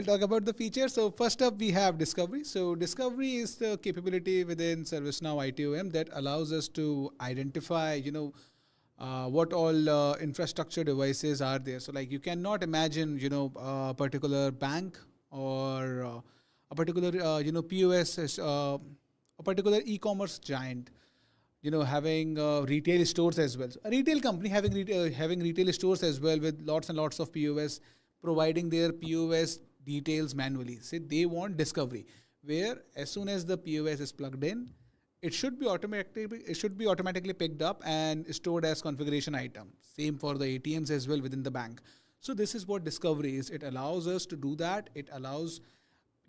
talk about the features. So first up, we have discovery. So discovery is the capability within ServiceNow ITOM that allows us to identify, what all infrastructure devices are there. So like you cannot imagine, a particular bank or a particular, POS, a particular e-commerce giant, having retail stores as well. So a retail company having retail stores as well with lots and lots of POS, providing their POS details manually. Say they want discovery, where as soon as the POS is plugged in, it should be automatically picked up and stored as configuration item. Same for the ATMs as well within the bank. So this is what discovery is. It allows us to do that. It allows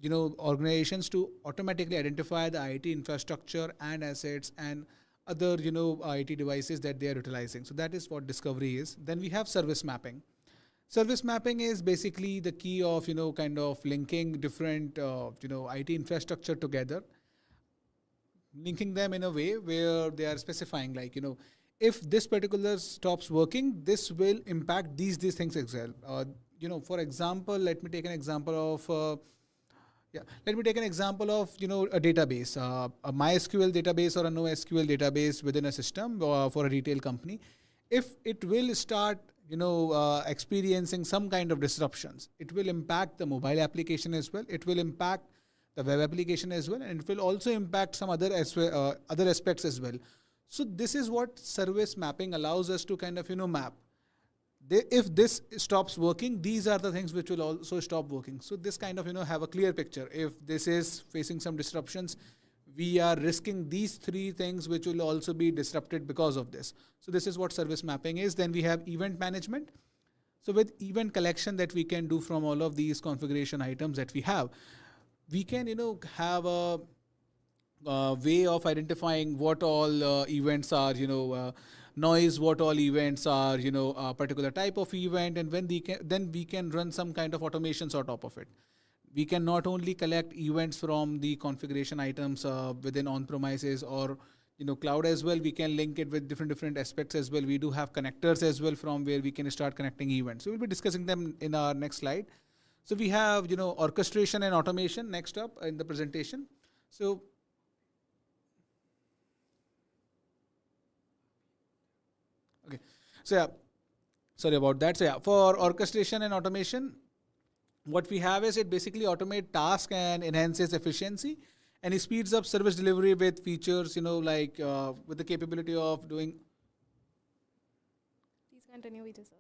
organizations to automatically identify the IT infrastructure and assets and other IT devices that they are utilizing. So that is what discovery is. Then we have service mapping. Service mapping is basically the key of kind of linking different IT infrastructure together, linking them in a way where they are specifying like if this particular stops working, this will impact these things as well. For example, let me take an example of a database, a MySQL database or a NoSQL database within a system for a retail company. If it will start experiencing some kind of disruptions, it will impact the mobile application as well. It will impact the web application as well, and it will also impact some other aspects as well. So this is what service mapping allows us to kind of map. If this stops working, these are the things which will also stop working. So this kind of have a clear picture. If this is facing some disruptions, we are risking these three things which will also be disrupted because of this. So this is what service mapping is. Then we have event management. So with event collection that we can do from all of these configuration items that we have, we can have a way of identifying what all events are, noise, what all events are, a particular type of event, and then we can run some kind of automations on top of it. We can not only collect events from the configuration items within on-premises or cloud as well. We can link it with different aspects as well. We do have connectors as well from where we can start connecting events. So we'll be discussing them in our next slide. So we have orchestration and automation next up in the presentation. So okay, so yeah, sorry about that. So yeah, for orchestration and automation, what we have is it basically automate tasks and enhances efficiency, and it speeds up service delivery with features, like with the capability of doing. Please continue, Vijay sir.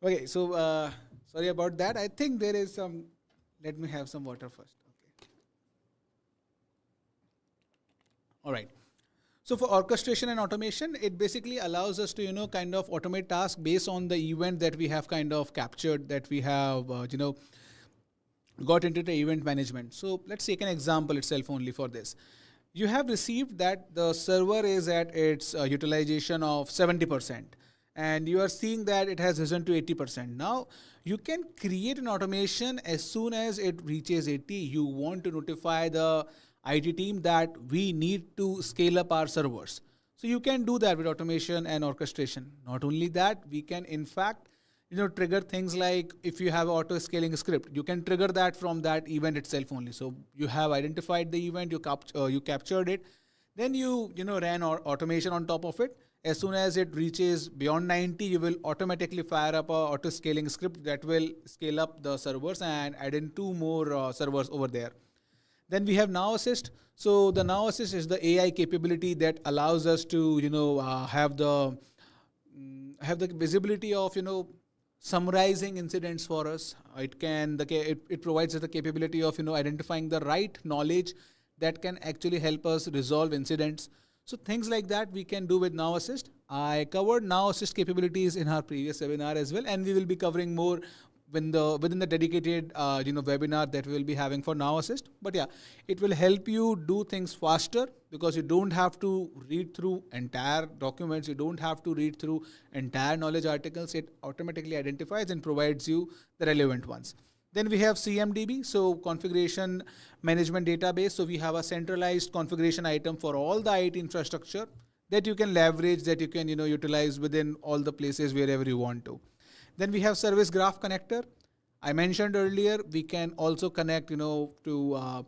Okay, so sorry about that. I think there is some. Let me have some water first. Okay. All right. So for orchestration and automation, it basically allows us to, kind of automate tasks based on the event that we have kind of captured, that we have, got into the event management. So let's take an example itself only for this. You have received that the server is at its utilization of 70%, and you are seeing that it has risen to 80%. Now, you can create an automation as soon as it reaches 80. You want to notify the IT team that we need to scale up our servers. So you can do that with automation and orchestration. Not only that, we can in fact, trigger things like if you have auto scaling script, you can trigger that from that event itself only. So you have identified the event, you captured it, then you ran automation on top of it. As soon as it reaches beyond 90, you will automatically fire up a auto scaling script that will scale up the servers and add in 2 more servers over there. Then we have Now Assist. So the Now Assist is the AI capability that allows us to have the visibility of summarizing incidents for us. It provides us the capability of identifying the right knowledge that can actually help us resolve incidents. So things like that we can do with Now Assist. I covered Now Assist capabilities in our previous webinar as well, and we will be covering more within the dedicated webinar that we will be having for Now Assist. But yeah, it will help you do things faster because you don't have to read through entire documents. You don't have to read through entire knowledge articles. It automatically identifies and provides you the relevant ones. Then we have CMDB, so configuration management database. So we have a centralized configuration item for all the IT infrastructure that you can leverage, that you can utilize within all the places wherever you want to. Then we have Service Graph Connector. I mentioned earlier, we can also connect, to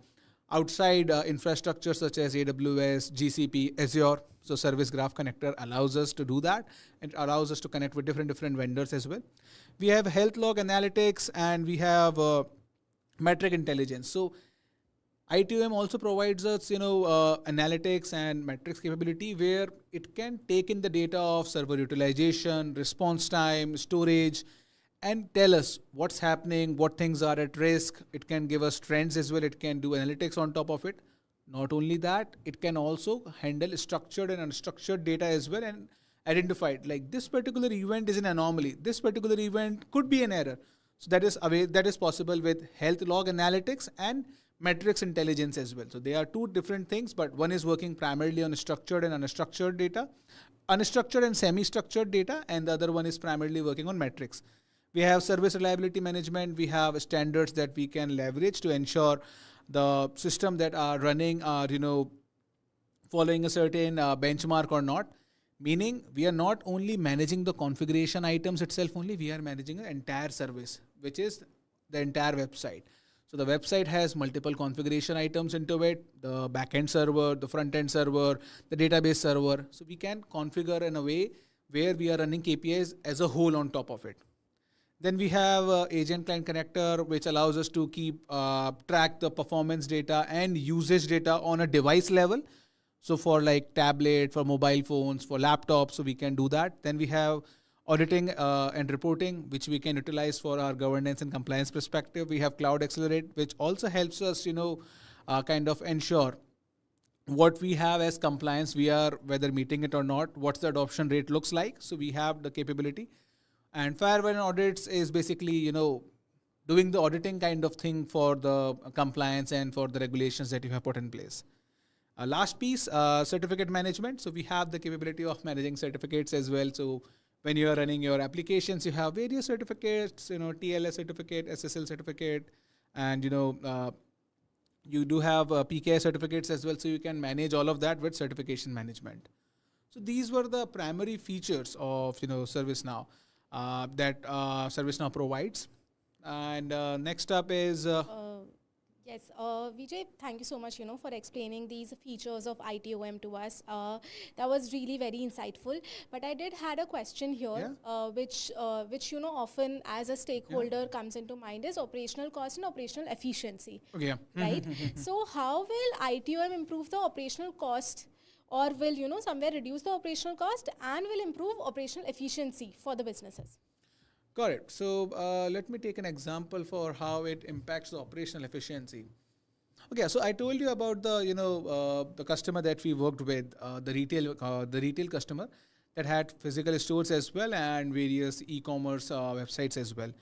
outside infrastructure such as AWS, GCP, Azure. So Service Graph Connector allows us to do that. It allows us to connect with different vendors as well. We have health log analytics and we have metric intelligence. So ITOM also provides us, analytics and metrics capability where it can take in the data of server utilization, response time, storage, and tell us what's happening, what things are at risk. It can give us trends as well. It can do analytics on top of it. Not only that, it can also handle structured and unstructured data as well and identify it. Like this particular event is an anomaly. This particular event could be an error. So that is possible with health log analytics and metrics intelligence as well. So they are two different things, but one is working primarily on structured and unstructured data, unstructured and semi-structured data, and the other one is primarily working on metrics. We have service reliability management. We have standards that we can leverage to ensure the system that are running are, following a certain benchmark or not. Meaning we are not only managing the configuration items itself only, we are managing an entire service, which is the entire website. So the website has multiple configuration items into it, the backend server, the front-end server, the database server. So we can configure in a way where we are running KPIs as a whole on top of it. Then we have agent client connector, which allows us to keep track the performance data and usage data on a device level. So for like tablet, for mobile phones, for laptops, so we can do that. Then we have auditing and reporting, which we can utilize for our governance and compliance perspective. We have Cloud Accelerate, which also helps us, kind of ensure what we have as compliance, we are whether meeting it or not, what's the adoption rate looks like. So we have the capability. And firewall and audits is basically, doing the auditing kind of thing for the compliance and for the regulations that you have put in place. Last piece, certificate management. So we have the capability of managing certificates as well. So when you are running your applications, you have various certificates, TLS certificate, SSL certificate, and you do have PKI certificates as well. So you can manage all of that with certification management. So these were the primary features of ServiceNow that ServiceNow provides. And next up is yes, Vijay, thank you so much, for explaining these features of ITOM to us. That was really very insightful. But I did had a question here, which often as a stakeholder comes into mind is operational cost and operational efficiency. Okay. Yeah. Right? So how will ITOM improve the operational cost, or will somewhere reduce the operational cost and will improve operational efficiency for the businesses? Got it. So let me take an example for how it impacts the operational efficiency. Okay, so I told you about the customer that we worked with, the retail customer that had physical stores as well and various e-commerce websites as well.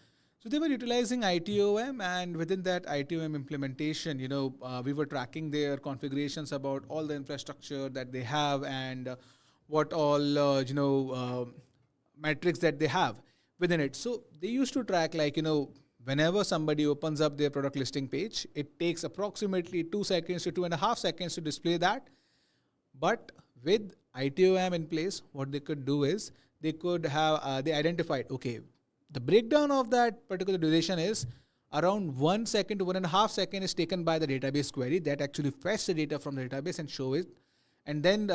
So they were utilizing ITOM, and within that ITOM implementation, we were tracking their configurations about all the infrastructure that they have and what all metrics that they have within it. So they used to track whenever somebody opens up their product listing page, it takes approximately 2 seconds to 2.5 seconds to display that. But with ITOM in place, what they could do is they could have, they identified, okay, the breakdown of that particular duration is around 1 second to 1.5 seconds is taken by the database query that actually fetch the data from the database and show it. And then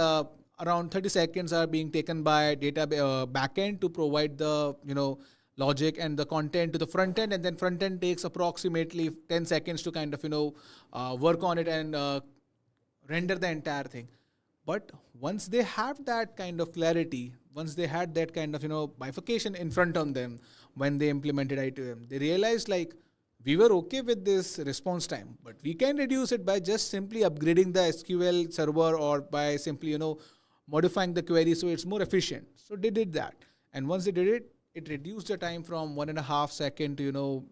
around 30 seconds are being taken by data backend to provide the logic and the content to the front end, and then front end takes approximately 10 seconds to kind of work on it and render the entire thing. But once they have that kind of clarity, once they had that kind of bifurcation in front of them when they implemented ITOM, they realized we were okay with this response time, but we can reduce it by just simply upgrading the SQL server or by simply modifying the query so it's more efficient. So they did that, and once they did it, it reduced the time from 1.5 seconds to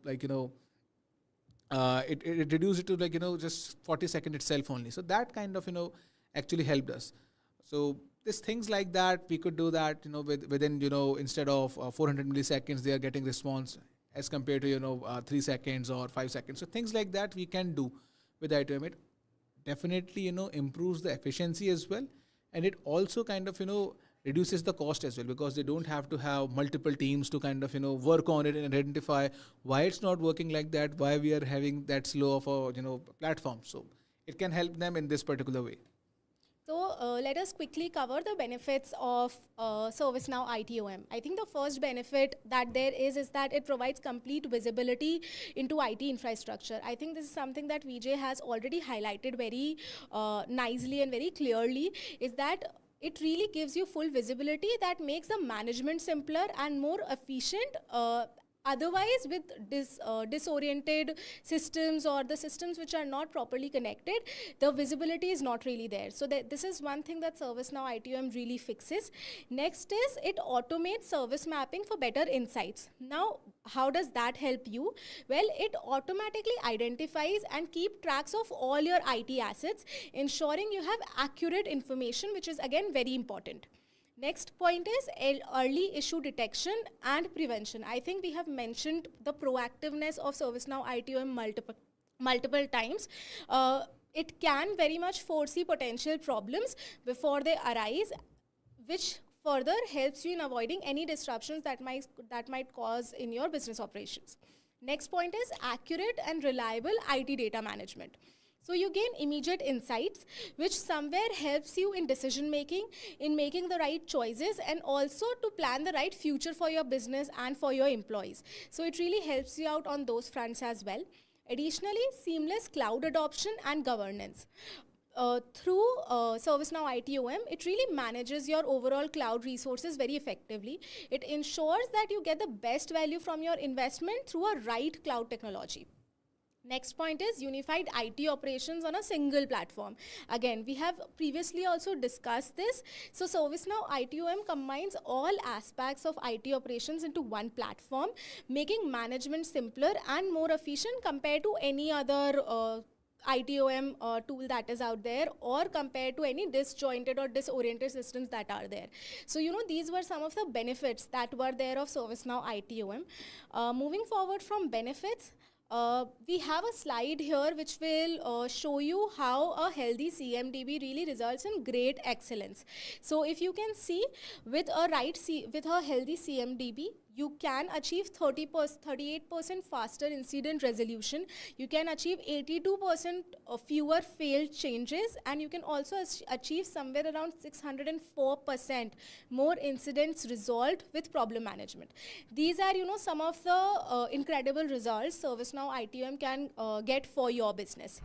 it reduced it to just 40 seconds itself only. So that kind of actually helped us. So these things like that, we could do that within instead of 400 milliseconds they are getting response as compared to 3 seconds or 5 seconds. So things like that we can do with ITOM. It definitely improves the efficiency as well, and it also kind of reduces the cost as well, because they don't have to have multiple teams to kind of, work on it and identify why it's not working like that, why we are having that slow of a, platform. So it can help them in this particular way. So let us quickly cover the benefits of ServiceNow ITOM. I think the first benefit that there is that it provides complete visibility into IT infrastructure. I think this is something that Vijay has already highlighted very nicely and very clearly, is that it really gives you full visibility that makes the management simpler and more efficient. Otherwise, with disoriented systems or the systems which are not properly connected, the visibility is not really there. So this is one thing that ServiceNow ITOM really fixes. Next is it automates service mapping for better insights. Now, how does that help you? Well, it automatically identifies and keep tracks of all your IT assets, ensuring you have accurate information, which is again very important. Next point is early issue detection and prevention. I think we have mentioned the proactiveness of ServiceNow ITOM multiple times. It can very much foresee potential problems before they arise, which further helps you in avoiding any disruptions that might cause in your business operations. Next point is accurate and reliable IT data management. So you gain immediate insights, which somewhere helps you in decision making, in making the right choices, and also to plan the right future for your business and for your employees. So it really helps you out on those fronts as well. Additionally, seamless cloud adoption and governance. Through ServiceNow ITOM, it really manages your overall cloud resources very effectively. It ensures that you get the best value from your investment through a right cloud technology. Next point is unified IT operations on a single platform. Again, we have previously also discussed this. So ServiceNow ITOM combines all aspects of IT operations into one platform, making management simpler and more efficient compared to any other ITOM tool that is out there, or compared to any disjointed or disoriented systems that are there. So, these were some of the benefits that were there of ServiceNow ITOM. Moving forward from benefits, we have a slide here which will show you how a healthy CMDB really results in great excellence. So if you can see, with a healthy CMDB, you can achieve 38% faster incident resolution. You can achieve 82% fewer failed changes, and you can also achieve somewhere around 604% more incidents resolved with problem management. These are, some of the incredible results ServiceNow ITOM can get for your business.